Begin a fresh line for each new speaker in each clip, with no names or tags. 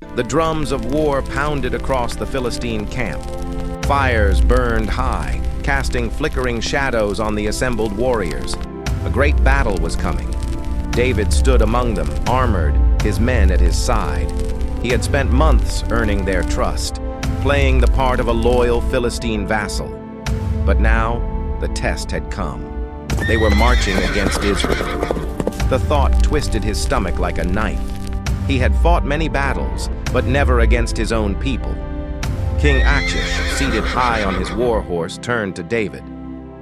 The drums of war pounded across the Philistine camp. Fires burned high, casting flickering shadows on the assembled warriors. A great battle was coming. David stood among them, armored, his men at his side. He had spent months earning their trust, playing the part of a loyal Philistine vassal. But now, the test had come. They were marching against Israel. The thought twisted his stomach like a knife. He had fought many battles, but never against his own people. King Achish, seated high on his war horse, turned to David.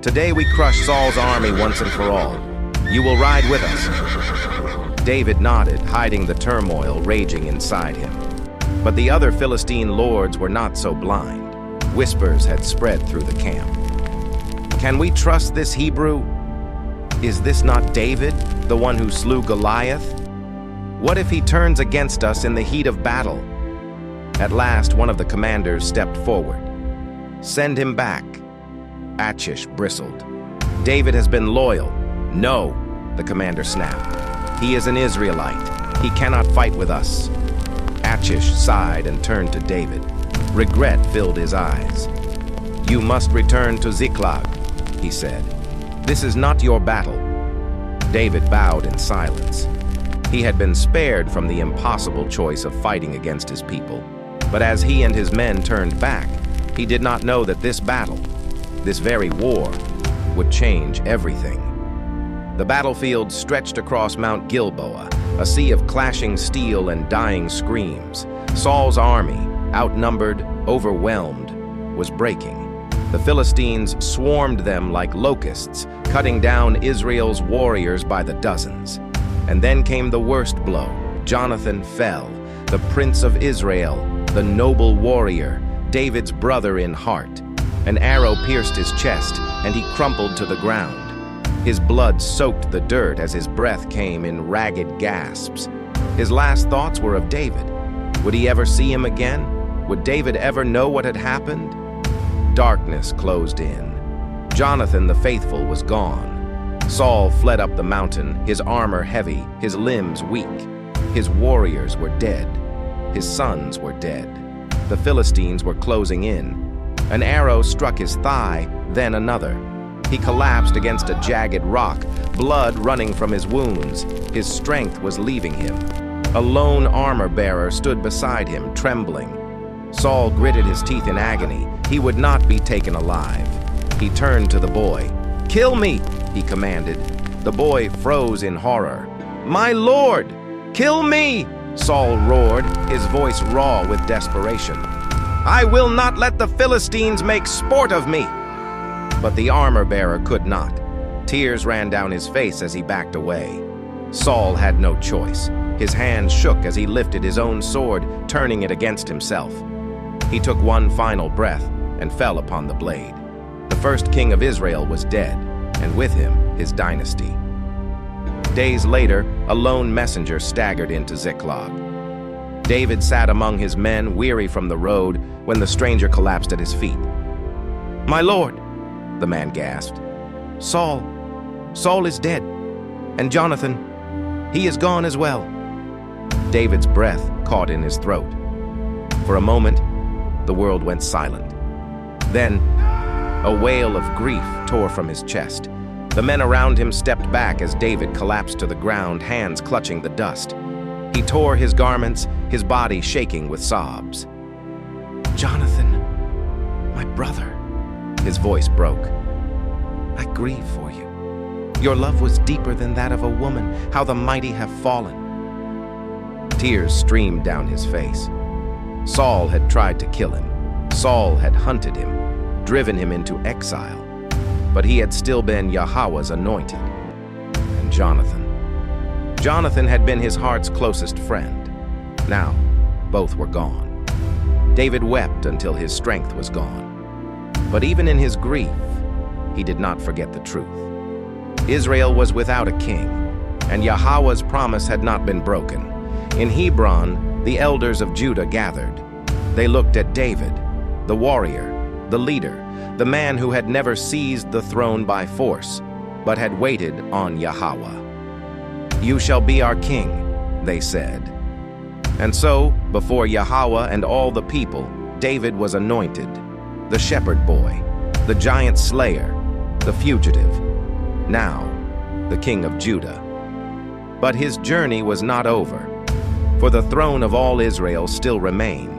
"Today we crush Saul's army once and for all. You will ride with us." David nodded, hiding the turmoil raging inside him. But the other Philistine lords were not so blind. Whispers had spread through the camp. "Can we trust this Hebrew? Is this not David, the one who slew Goliath? What if he turns against us in the heat of battle?" At last, one of the commanders stepped forward. "Send him back." Achish bristled. "David has been loyal." "No," the commander snapped. "He is an Israelite. He cannot fight with us." Achish sighed and turned to David. Regret filled his eyes. "You must return to Ziklag," he said. "This is not your battle." David bowed in silence. He had been spared from the impossible choice of fighting against his people. But as he and his men turned back, he did not know that this battle, this very war, would change everything. The battlefield stretched across Mount Gilboa, a sea of clashing steel and dying screams. Saul's army, outnumbered, overwhelmed, was breaking. The Philistines swarmed them like locusts, cutting down Israel's warriors by the dozens. And then came the worst blow. Jonathan fell, the prince of Israel, the noble warrior, David's brother in heart. An arrow pierced his chest, and he crumpled to the ground. His blood soaked the dirt as his breath came in ragged gasps. His last thoughts were of David. Would he ever see him again? Would David ever know what had happened? Darkness closed in. Jonathan the faithful was gone. Saul fled up the mountain, his armor heavy, his limbs weak. His warriors were dead. His sons were dead. The Philistines were closing in. An arrow struck his thigh, then another. He collapsed against a jagged rock, blood running from his wounds. His strength was leaving him. A lone armor-bearer stood beside him, trembling. Saul gritted his teeth in agony. He would not be taken alive. He turned to the boy. "Kill me!" he commanded. The boy froze in horror. "My lord! Kill me!" Saul roared, his voice raw with desperation. "I will not let the Philistines make sport of me!" But the armor-bearer could not. Tears ran down his face as he backed away. Saul had no choice. His hands shook as he lifted his own sword, turning it against himself. He took one final breath and fell upon the blade. The first king of Israel was dead, and with him his dynasty. Days later, a lone messenger staggered into Ziklag. David sat among his men, weary from the road, when the stranger collapsed at his feet. "My lord," the man gasped, Saul is dead, and Jonathan, he is gone as well." David's breath caught in his throat. For a moment, the world went silent. Then, a wail of grief tore from his chest. The men around him stepped back as David collapsed to the ground, hands clutching the dust. He tore his garments, his body shaking with sobs. "Jonathan, my brother," his voice broke. "I grieve for you. Your love was deeper than that of a woman. How the mighty have fallen." Tears streamed down his face. Saul had tried to kill him. Saul had hunted him, driven him into exile. But he had still been Yahawah's anointed. And Jonathan had been his heart's closest friend. Now, both were gone. David wept until his strength was gone. But even in his grief, he did not forget the truth. Israel was without a king, and Yahawah's promise had not been broken. In Hebron, the elders of Judah gathered. They looked at David, the warrior, the leader, the man who had never seized the throne by force, but had waited on Yahawah. "You shall be our king," they said. And so, before Yahawah and all the people, David was anointed, the shepherd boy, the giant slayer, the fugitive, now the king of Judah. But his journey was not over, for the throne of all Israel still remained.